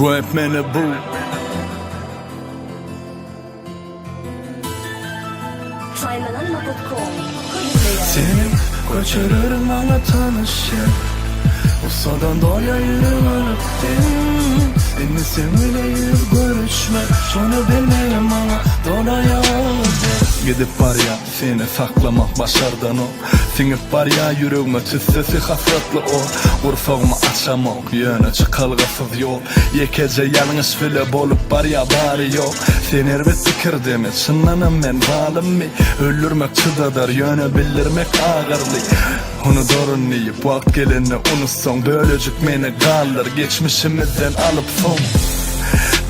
Rap mene bu. Senin kaçırırım bana tanışır. Usadan doya yürüyorum. Seni sevmele yüz görüşme. Şunu bilmeyim bana dolaya gidip var ya seni saklamak başardan o. Singip var ya yüreğime tüssesi hasratlı o. Kursağımı açamak yöne çıkalgasız yol. Yekece yanlış bile bolup var ya bari yok. Sen elbet fikir demet şınlanım ben valim mi? Öldürmek çıdadır yöne bildirmek ağırlı. Onu doğrunlayıp vakt geleni unutsan. Böylecik meni kaldır geçmişimizden alıp son.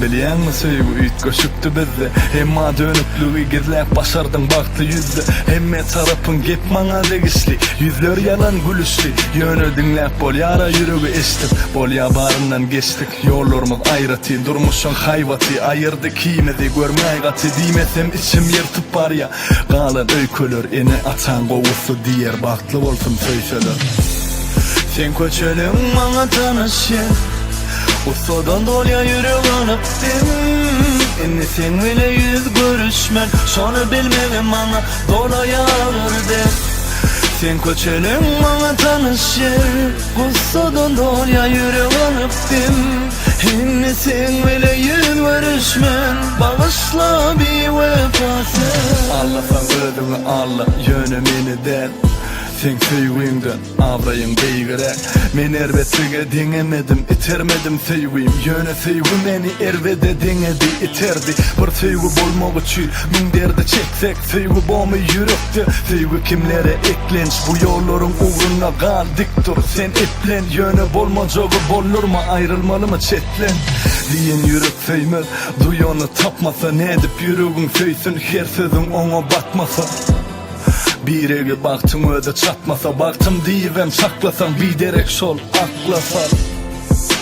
Biliyen mi söygu üyt köşüktü bizde. Hemma dönüklüğü gizlek başardın baktı yüzde. Hemme tarafın gep mana degişli. Yüzler yalan gülüşlü. Yönü dinlep bol yara yürüğü eştim. Bol yabarından geçtik. Yollarımız ayrıtı. Durmuşun hayvatı. Ayırdı kimedi görmey gatı. Diymesem içim yırtıp var ya. Kalan öykülür ene atan kovusu diğer. Baktlı olsun söyseler. Sen köçelim bana tanışır. Usadan dolya yürüyorum Inni sen bile yüz görüşmen. Şonu bilmem bana dolaya verdi. Sen köçelim bana tanışır. Usadan dolya yürüyorum Inni sen bile yüz görüşmen. Bağışla bir vefası. Allah sen ödümü Allah yönümünü der. Sen sevgimden avrayın beygire. Men erbetlige dingemedim, itermedim sevgim. Yöne sevgi meni ervede dingedi, iterdi. Bir sevgi bolmak için min derdi çeksek. Sevgi bomu yürekte. Sevgi kimlere eklenç. Bu yolların uğruna kaldik dur. Sen eplen yöne bolmacağı bollur mu? Ayrılmalı mı çetlen? Diyen yürek sevmez. Duyonu tapmasa ne edip yüreğin söysin. Her sözün ona batmasa. Bir ege baktım öde çatmasa. Baktım diyevem saklasam. Bir derek şol aklasam.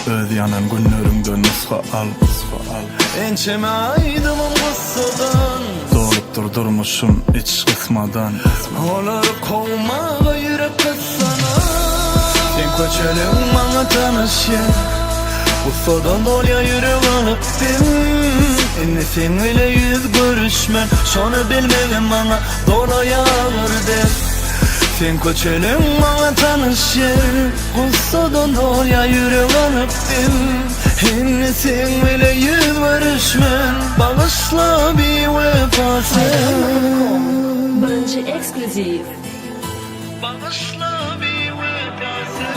Öz yanan günlerimde nusha al. Ençeme aydımım kıssadan. Dolup durdurmuşum iç kısmadan. Onları kovmağa yürek kıssana. Sen köçelim bana tanışır. Usadan dolya yürek alıp Inni sen bile yüz görüşmen. Şonu bilmem bana dolaya verdi. Sen köçelim bana tanışır. Usadan dolya yürek alıp Inni sen bile yüz görüşmen. Bağışla bir vefası. Bence eksklusif. Bağışla bir vefası.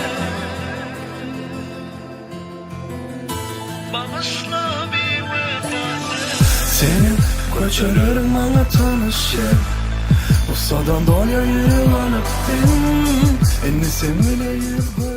Bağışla bir vefası. Senin köçelerin bana tanışır. Usadan dolya yürü alıp Inni sen bile yüz